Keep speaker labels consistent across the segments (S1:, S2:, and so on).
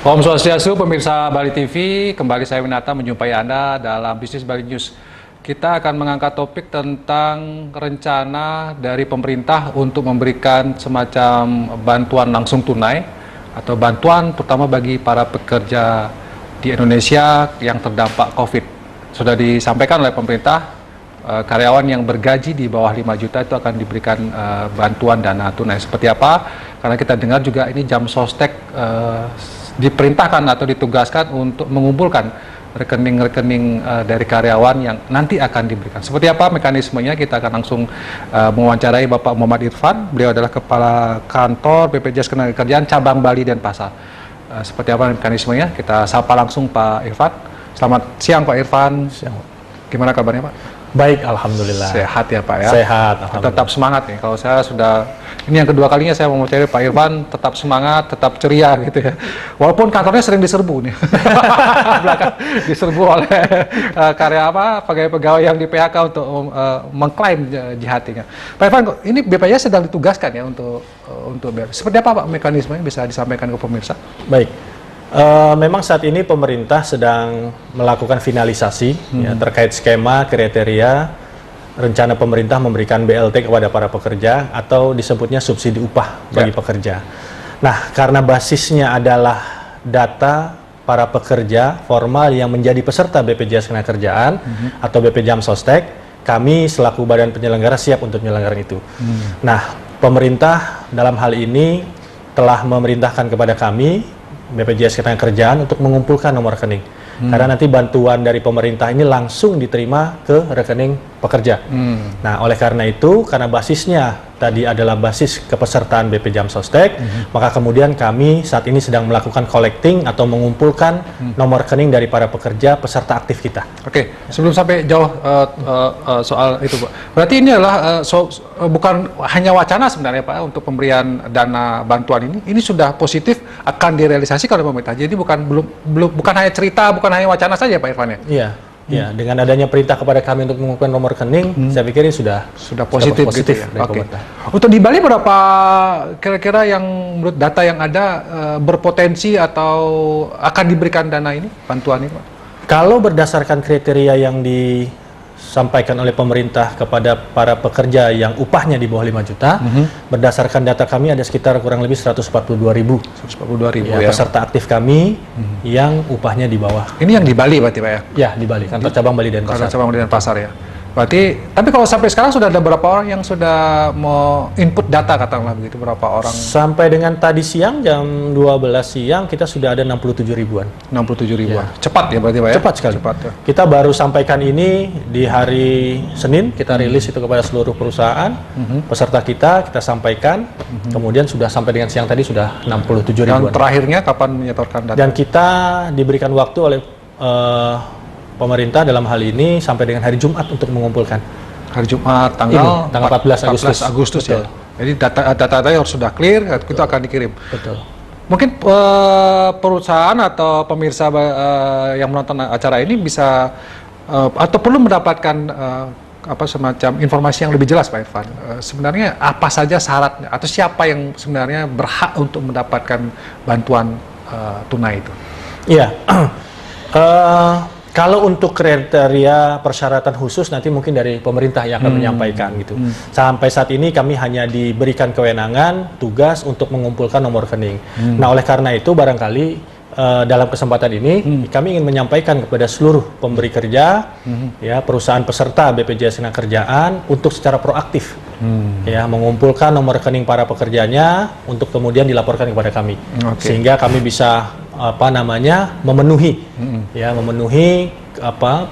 S1: Om Swastiastu, pemirsa Bali TV, kembali saya Winata menjumpai Anda dalam Bisnis Bali News. Kita akan mengangkat topik tentang rencana dari pemerintah untuk memberikan semacam bantuan langsung tunai atau bantuan terutama bagi para pekerja di Indonesia yang terdampak COVID. Sudah disampaikan oleh pemerintah, karyawan yang bergaji di bawah 5 juta itu akan diberikan bantuan dana tunai. Seperti apa? Karena kita dengar juga ini Jam Sostek diperintahkan atau ditugaskan untuk mengumpulkan rekening-rekening dari karyawan yang nanti akan diberikan. Seperti apa mekanismenya? Kita akan langsung mewawancarai Bapak Muhammad Irfan. Beliau adalah Kepala Kantor BPJS Ketenagakerjaan Cabang Bali Denpasar. Seperti apa mekanismenya? Kita sapa langsung Pak Irfan. Selamat siang Pak Irfan.
S2: Siang.
S1: Gimana kabarnya Pak?
S2: Baik, alhamdulillah.
S1: Sehat ya Pak ya?
S2: Sehat,
S1: tetap semangat nih. Kalau saya sudah, ini yang kedua kalinya saya mau mencari Pak Irfan, tetap semangat, tetap ceria gitu ya. Walaupun kantornya sering diserbu nih. Belakang diserbu oleh pegawai-pegawai yang di PHK untuk mengklaim jihatinya. Pak Irfan, ini BPJS sedang ditugaskan ya untuk seperti apa Pak mekanismenya, bisa disampaikan ke pemirsa?
S2: Baik. Memang saat ini pemerintah sedang melakukan finalisasi ya, terkait skema kriteria rencana pemerintah memberikan BLT kepada para pekerja atau disebutnya subsidi upah bagi pekerja. Nah, karena basisnya adalah data para pekerja formal yang menjadi peserta BPJS Ketenagakerjaan atau BP Jam Sostek, kami selaku badan penyelenggara siap untuk menyelenggarkan itu. Nah, pemerintah dalam hal ini telah memerintahkan kepada kami BPJS Ketenagakerjaan untuk mengumpulkan nomor rekening. Karena nanti bantuan dari pemerintah ini langsung diterima ke rekening pekerja. Nah, oleh karena itu, karena basisnya tadi adalah basis kepesertaan BP Jam Sostek, maka kemudian kami saat ini sedang melakukan collecting atau mengumpulkan nomor rekening dari para pekerja peserta aktif kita.
S1: Oke, sebelum sampai jauh soal itu Pak, berarti ini adalah bukan hanya wacana sebenarnya Pak untuk pemberian dana bantuan ini sudah positif akan direalisasikan oleh pemerintah. Jadi bukan hanya cerita, bukan hanya wacana saja Pak Irfan ya?
S2: Iya. Ya, dengan adanya perintah kepada kami untuk mengumpulkan nomor rekening, saya pikir ini sudah
S1: positif gitu ya. Oke. Untuk di Bali berapa kira-kira yang menurut data yang ada berpotensi atau akan diberikan dana ini, bantuan ini Pak?
S2: Kalau berdasarkan kriteria yang disampaikan oleh pemerintah kepada para pekerja yang upahnya di bawah 5 juta, berdasarkan data kami ada sekitar kurang lebih 142.000 ya, peserta aktif kami yang upahnya di bawah.
S1: Ini yang di Bali berarti Pak ya?
S2: Ya, di Bali, kantor cabang Bali Denpasar.
S1: Kantor cabang Bali Denpasar ya. Berarti, tapi kalau sampai sekarang sudah ada berapa orang yang sudah mau input data katakanlah begitu, berapa orang?
S2: Sampai dengan tadi siang jam 12 siang kita sudah ada 67 ribuan.
S1: 67 ribuan.
S2: Ya.
S1: Cepat ya berarti Pak ya?
S2: Cepat sekali.
S1: Cepat ya.
S2: Kita baru sampaikan ini di hari Senin, kita rilis itu kepada seluruh perusahaan, peserta kita sampaikan, kemudian sudah sampai dengan siang tadi sudah 67 ribuan.
S1: Dan terakhirnya kapan menyetorkan data?
S2: Dan kita diberikan waktu oleh pemerintah dalam hal ini sampai dengan hari Jumat untuk mengumpulkan.
S1: Hari Jumat tanggal
S2: 14
S1: Agustus ya. Jadi data yang sudah clear itu akan dikirim.
S2: Betul.
S1: Mungkin perusahaan atau pemirsa yang menonton acara ini bisa atau perlu mendapatkan semacam informasi yang lebih jelas Pak Irfan. Sebenarnya apa saja syaratnya atau siapa yang sebenarnya berhak untuk mendapatkan bantuan tunai itu?
S2: Iya. Kalau untuk kriteria persyaratan khusus nanti mungkin dari pemerintah yang akan menyampaikan gitu. Sampai saat ini kami hanya diberikan kewenangan, tugas untuk mengumpulkan nomor rekening. Nah, oleh karena itu barangkali dalam kesempatan ini kami ingin menyampaikan kepada seluruh pemberi kerja, ya perusahaan peserta BPJS Ketenagakerjaan untuk secara proaktif, ya mengumpulkan nomor rekening para pekerjanya untuk kemudian dilaporkan kepada kami, sehingga kami bisa memenuhi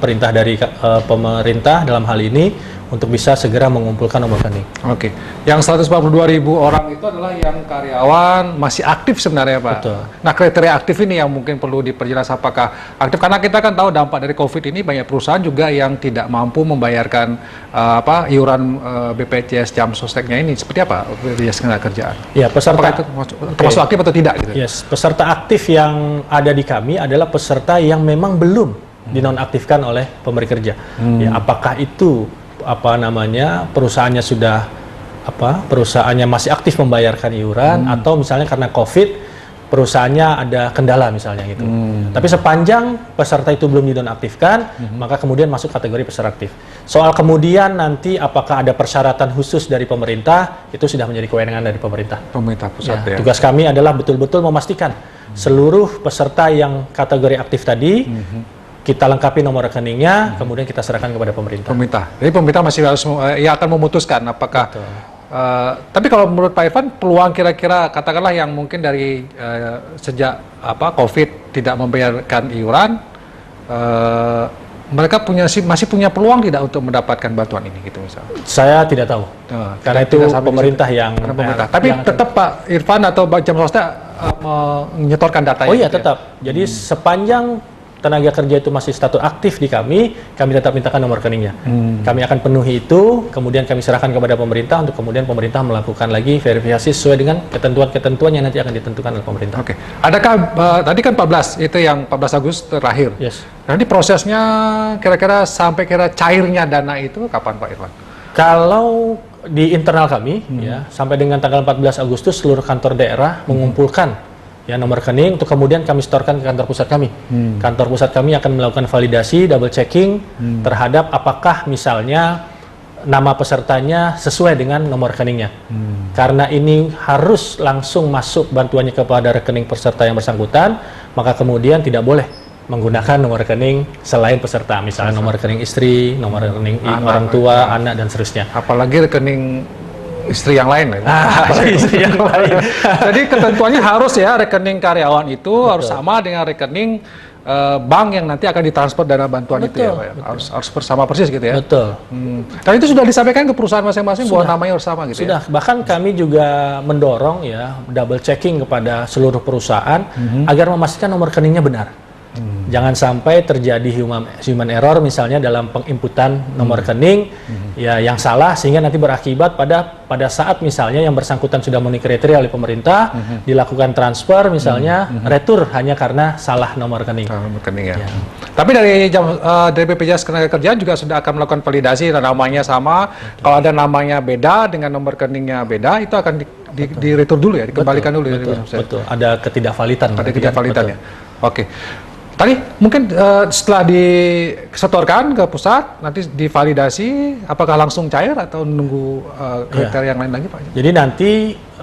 S2: perintah dari pemerintah dalam hal ini untuk bisa segera mengumpulkan nomor rekening.
S1: Oke. Yang 142.000 orang itu adalah yang karyawan masih aktif sebenarnya Pak.
S2: Betul.
S1: Nah, kriteria aktif ini yang mungkin perlu diperjelas apakah aktif, karena kita kan tahu dampak dari COVID ini banyak perusahaan juga yang tidak mampu membayarkan iuran BPJS Jam Sosteknya ini. Seperti apa BPJS Ketenagakerjaan?
S2: Ya, peserta
S1: itu termasuk aktif atau tidak gitu?
S2: Yes, peserta aktif yang ada di kami adalah peserta yang memang belum dinonaktifkan oleh pemberi kerja. Ya, apakah itu perusahaannya sudah perusahaannya masih aktif membayarkan iuran atau misalnya karena COVID perusahaannya ada kendala misalnya gitu. Tapi sepanjang peserta itu belum dinonaktifkan, maka kemudian masuk kategori peserta aktif. Soal kemudian nanti apakah ada persyaratan khusus dari pemerintah, itu sudah menjadi kewenangan dari pemerintah.
S1: Pemerintah pusat ya.
S2: Tugas kami adalah betul-betul memastikan seluruh peserta yang kategori aktif tadi, kita lengkapi nomor rekeningnya, kemudian kita serahkan kepada pemerintah.
S1: Jadi pemerintah masih harus ya akan memutuskan apakah. Tapi kalau menurut Pak Irfan, peluang kira-kira katakanlah yang mungkin dari sejak COVID tidak membayarkan iuran, mereka masih punya peluang tidak untuk mendapatkan bantuan ini gitu misalnya?
S2: Saya tidak tahu, karena itu pemerintah yang.
S1: Tapi tetap Pak Irfan atau Jam Swasta menyetorkan data.
S2: Oh iya tetap. Jadi sepanjang tenaga kerja itu masih status aktif di kami tetap mintakan nomor rekeningnya. Kami akan penuhi itu, kemudian kami serahkan kepada pemerintah untuk kemudian pemerintah melakukan lagi verifikasi sesuai dengan ketentuan-ketentuan yang nanti akan ditentukan oleh pemerintah.
S1: Oke. Adakah tadi kan 14 itu yang 14 Agustus terakhir.
S2: Yes.
S1: Nanti prosesnya kira-kira sampai cairnya dana itu kapan Pak Irfan?
S2: Kalau di internal kami ya sampai dengan tanggal 14 Agustus seluruh kantor daerah mengumpulkan ya nomor rekening untuk kemudian kami setorkan ke kantor pusat kami. Kantor pusat kami akan melakukan validasi, double checking terhadap apakah misalnya nama pesertanya sesuai dengan nomor rekeningnya. Karena ini harus langsung masuk bantuannya kepada rekening peserta yang bersangkutan, maka kemudian tidak boleh menggunakan nomor rekening selain peserta, misalnya nomor rekening istri, nomor rekening orang tua, anak dan seterusnya.
S1: Apalagi rekening istri yang lain.
S2: Istri yang lain.
S1: Jadi ketentuannya harus ya rekening karyawan itu harus sama dengan rekening bank yang nanti akan ditransfer dana bantuan itu ya Pak ya? Harus bersama persis gitu ya.
S2: Betul.
S1: Dan itu sudah disampaikan ke perusahaan masing-masing bahwa namanya harus sama gitu
S2: sudah.
S1: ya.
S2: Bahkan kami juga mendorong ya double checking kepada seluruh perusahaan agar memastikan nomor rekeningnya benar. Jangan sampai terjadi human error misalnya dalam penginputan nomor rekening ya yang salah sehingga nanti berakibat pada saat misalnya yang bersangkutan sudah memenuhi kriteria oleh pemerintah dilakukan transfer misalnya retur hanya karena salah nomor rekening.
S1: Ya. Tapi dari BPJS Ketenagakerjaan juga sudah akan melakukan validasi dan namanya sama. Kalau ada namanya beda dengan nomor rekeningnya beda itu akan di retur dulu ya, dikembalikan dulu.
S2: Betul. Ada ketidakvalidan.
S1: Ada ketidakvalidan ya. Oke. Tadi mungkin setelah disetorkan ke pusat, nanti divalidasi, apakah langsung cair atau nunggu kriteria yang lain lagi Pak?
S2: Jadi nanti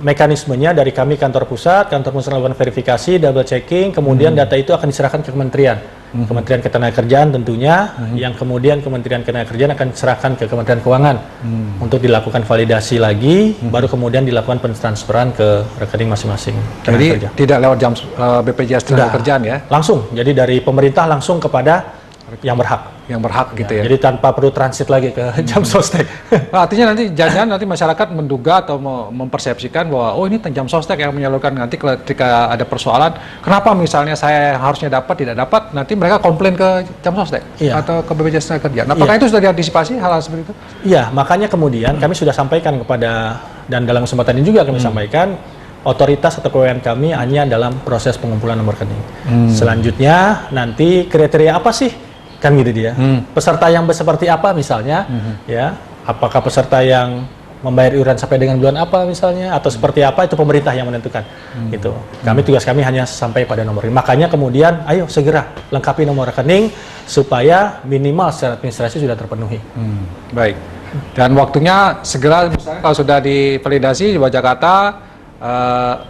S2: mekanismenya dari kami kantor pusat melakukan verifikasi, double checking, kemudian data itu akan diserahkan ke kementerian. Kementerian Ketenagakerjaan tentunya, yang kemudian Kementerian Ketenagakerjaan akan diserahkan ke Kementerian Keuangan untuk dilakukan validasi lagi, baru kemudian dilakukan pentransferan ke rekening masing-masing.
S1: Jadi tidak lewat jam BPJS Ketenagakerjaan ya?
S2: Langsung, jadi dari pemerintah langsung kepada yang berhak.
S1: Yang berhak gitu ya?
S2: Jadi tanpa perlu transit lagi ke jam sostek.
S1: Artinya nanti jangan nanti masyarakat menduga atau mempersepsikan bahwa oh ini jam sostek yang menyalurkan, nanti ketika ada persoalan kenapa misalnya saya harusnya dapat tidak dapat, nanti mereka komplain ke jam sostek atau ke BPJS Ketenagakerjaan. Apakah itu sudah diantisipasi hal seperti itu? Iya,
S2: makanya kemudian kami sudah sampaikan kepada, dan dalam kesempatan ini juga kami sampaikan, otoritas atau kewenangan kami hanya dalam proses pengumpulan nomor rekening. Selanjutnya nanti kriteria apa sih? Kan gitu dia. Peserta yang seperti apa misalnya, ya, apakah peserta yang membayar iuran sampai dengan bulan apa misalnya, atau seperti apa, itu pemerintah yang menentukan. Gitu. Tugas kami hanya sampai pada nomor ini. Makanya kemudian, ayo segera lengkapi nomor rekening supaya minimal secara administrasi sudah terpenuhi.
S1: Baik. Dan waktunya segera, misalnya kalau sudah divalidasi di Jakarta.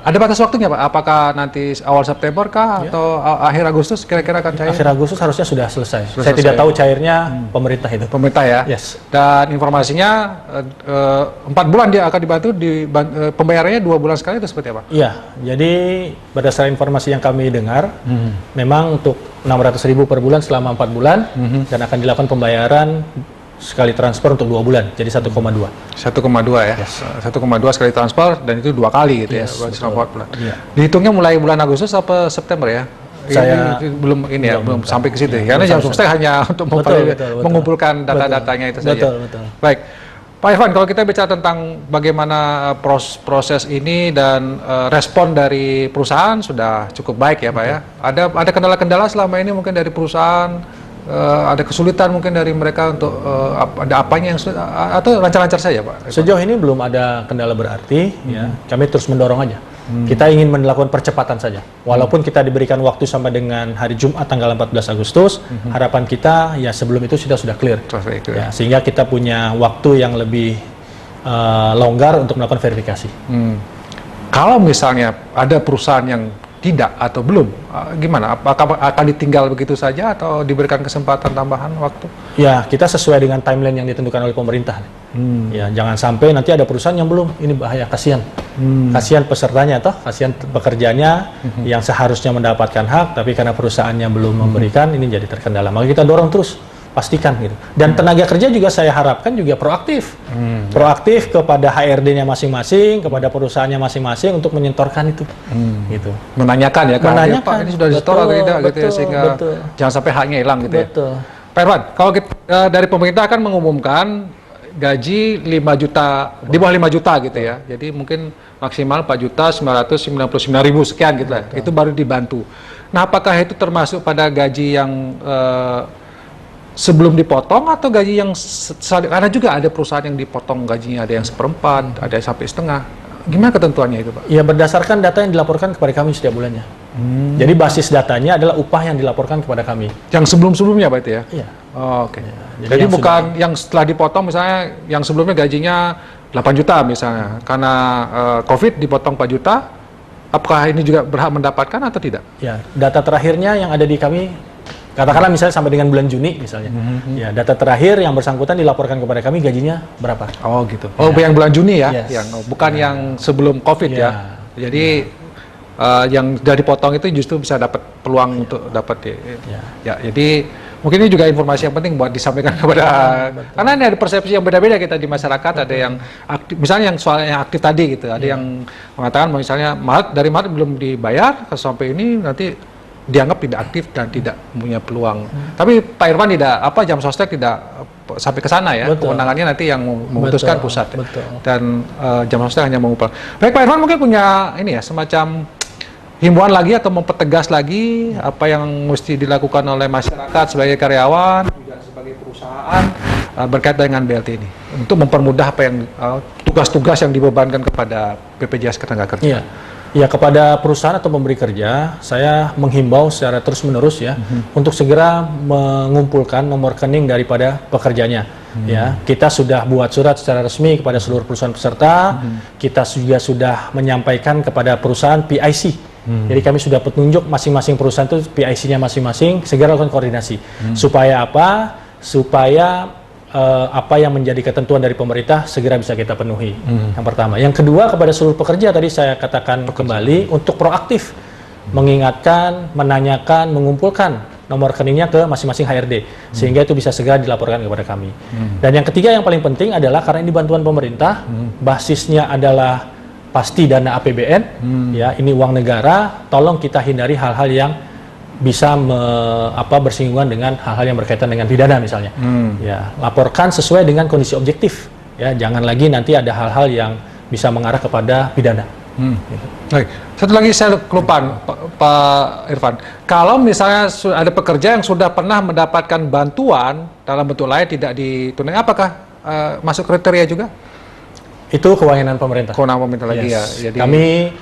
S1: Ada batas waktunya Pak? Apakah nanti awal September kah atau akhir Agustus kira-kira akan cair?
S2: Akhir Agustus harusnya sudah selesai. Saya tidak tahu cairnya pemerintah itu.
S1: Pemerintah ya?
S2: Yes.
S1: Dan informasinya 4 bulan dia akan dibantu, pembayarannya 2 bulan sekali itu seperti apa?
S2: Iya, jadi berdasarkan informasi yang kami dengar, memang untuk 600.000 per bulan selama 4 bulan dan akan dilakukan pembayaran sekali transfer untuk 2 bulan, jadi 1,2. 1,2
S1: ya, yes. 1,2 sekali transfer dan itu 2 kali gitu ya, selama 4 bulan. Dihitungnya mulai bulan Agustus apa September ya?
S2: Saya
S1: belum sampai ke situ. Karena jam sostek hanya untuk mengumpulkan data-datanya itu saja.
S2: Betul.
S1: Baik, Pak Irfan, kalau kita bicara tentang bagaimana proses ini dan respon dari perusahaan sudah cukup baik ya Pak ya. Ada kendala-kendala selama ini mungkin dari perusahaan? Ada kesulitan mungkin dari mereka untuk ada apanya yang sulit atau lancar-lancar saja Pak?
S2: Sejauh ini belum ada kendala berarti, ya. Kami terus mendorong aja Kita ingin melakukan percepatan saja. Walaupun kita diberikan waktu sampai dengan hari Jumat tanggal 14 Agustus, harapan kita ya sebelum itu sudah clear. Ya, sehingga kita punya waktu yang lebih longgar untuk melakukan verifikasi.
S1: Kalau misalnya ada perusahaan yang tidak atau belum, gimana? Apakah akan ditinggal begitu saja atau diberikan kesempatan tambahan waktu?
S2: Ya, kita sesuai dengan timeline yang ditentukan oleh pemerintah. Ya, jangan sampai nanti ada perusahaan yang belum, ini bahaya, kasihan. Kasihan pesertanya toh, kasihan pekerjanya yang seharusnya mendapatkan hak, tapi karena perusahaannya belum memberikan, ini jadi terkendala. Maka kita dorong terus, pastikan gitu. Dan tenaga kerja juga saya harapkan juga proaktif. Proaktif kepada HRD-nya masing-masing, kepada perusahaannya masing-masing untuk menyetorkan itu. Gitu.
S1: Menanyakan ya,
S2: Menanyakan.
S1: Pak ini sudah disetor atau tidak gitu ya, sehingga jangan sampai haknya hilang gitu ya. Pak Irfan, kalau kita, dari pemerintah akan mengumumkan gaji 5 juta, di bawah 5 juta gitu ya. Jadi mungkin maksimal 4.999.000 sekian gitu lah. Itu baru dibantu. Nah, apakah itu termasuk pada gaji yang sebelum dipotong atau gaji yang karena juga ada perusahaan yang dipotong gajinya, ada yang seperempat, ada yang sampai setengah. Gimana ketentuannya itu, Pak?
S2: Ya, berdasarkan data yang dilaporkan kepada kami setiap bulannya. Jadi basis datanya adalah upah yang dilaporkan kepada kami.
S1: Yang sebelum-sebelumnya Pak itu ya?
S2: Iya.
S1: Oh, oke.
S2: Ya,
S1: jadi bukan yang setelah dipotong, misalnya yang sebelumnya gajinya 8 juta misalnya, karena COVID dipotong 4 juta, apakah ini juga berhak mendapatkan atau tidak?
S2: Ya, data terakhirnya yang ada di kami, katakanlah misalnya sampai dengan bulan Juni misalnya, ya data terakhir yang bersangkutan dilaporkan kepada kami gajinya berapa?
S1: Oh gitu. Oh yang bulan Juni ya,
S2: Yes.
S1: bukan yang sebelum COVID ya. Jadi yang sudah dipotong itu justru bisa dapat peluang untuk dapat ya. Jadi mungkin ini juga informasi yang penting buat disampaikan kepada karena ini ada persepsi yang beda-beda kita di masyarakat. Ada yang aktif, misalnya yang soal yang aktif tadi gitu, ada yang mengatakan misalnya dari Maret belum dibayar sampai ini nanti dianggap tidak aktif dan tidak punya peluang. Tapi Pak Irfan tidak, Jam Sostek tidak sampai ke sana ya. Kewenangannya nanti yang memutuskan pusat. Dan Jam Sostek hanya mengumpul. Baik, Pak Irfan mungkin punya ini ya, semacam himbauan lagi atau mempertegas lagi apa yang mesti dilakukan oleh masyarakat sebagai karyawan, juga sebagai perusahaan berkait dengan BLT ini untuk mempermudah apa yang tugas-tugas yang dibebankan kepada BPJS Ketenagakerjaan.
S2: Ya, kepada perusahaan atau pemberi kerja, saya menghimbau secara terus-menerus ya untuk segera mengumpulkan nomor rekening daripada pekerjanya. Ya, kita sudah buat surat secara resmi kepada seluruh perusahaan peserta. Kita juga sudah menyampaikan kepada perusahaan PIC. Jadi kami sudah petunjuk masing-masing perusahaan itu PIC-nya masing-masing, segera lakukan koordinasi. Supaya apa? Supaya apa yang menjadi ketentuan dari pemerintah segera bisa kita penuhi. Yang pertama. Yang kedua, kepada seluruh pekerja tadi saya katakan kembali untuk proaktif mengingatkan, menanyakan, mengumpulkan nomor rekeningnya ke masing-masing HRD sehingga itu bisa segera dilaporkan kepada kami. Dan yang ketiga yang paling penting adalah karena ini bantuan pemerintah, basisnya adalah pasti dana APBN, ya ini uang negara, tolong kita hindari hal-hal yang bisa bersinggungan dengan hal-hal yang berkaitan dengan pidana misalnya. Ya, laporkan sesuai dengan kondisi objektif. Ya, jangan lagi nanti ada hal-hal yang bisa mengarah kepada pidana. Gitu.
S1: Baik. Satu lagi saya kelupaan, Pak Irfan. Kalau misalnya ada pekerja yang sudah pernah mendapatkan bantuan dalam bentuk lain tidak ditunaikan, apakah masuk kriteria juga?
S2: Itu kewenangan pemerintah.
S1: Kewenangan pemerintah lagi ya.
S2: Jadi kami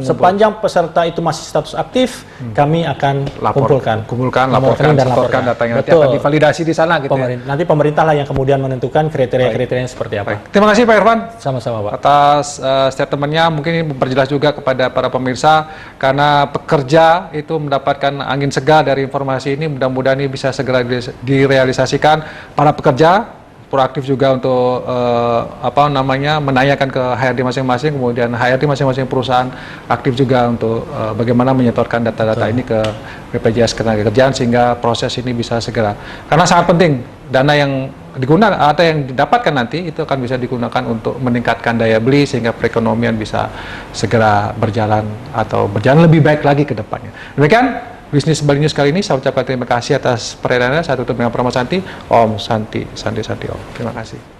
S2: sepanjang peserta itu masih status aktif, kami akan kumpulkan, laporkan, setorkan datanya. Nanti akan divalidasi di sana gitu. Nanti pemerintah lah yang kemudian menentukan kriteria-kriterianya seperti apa.
S1: Baik. Terima kasih Pak Irfan.
S2: Sama-sama Pak.
S1: Atas statementnya, mungkin ini memperjelas juga kepada para pemirsa karena pekerja itu mendapatkan angin segar dari informasi ini. Mudah-mudahan ini bisa segera direalisasikan. Para pekerja proaktif juga untuk menanyakan ke HRD masing-masing, kemudian HRD masing-masing perusahaan aktif juga untuk bagaimana menyetorkan data-data ini ke BPJS Ketenagakerjaan sehingga proses ini bisa segera. Karena sangat penting dana yang digunakan atau yang didapatkan nanti itu akan bisa digunakan untuk meningkatkan daya beli sehingga perekonomian bisa segera berjalan atau berjalan lebih baik lagi ke depannya. Demikian Bisnis Bali News kali ini, saya ucapkan terima kasih atas perhatiannya. Saya tutup dengan promo Santi, Om Santi, Santi Santi Om. Terima kasih.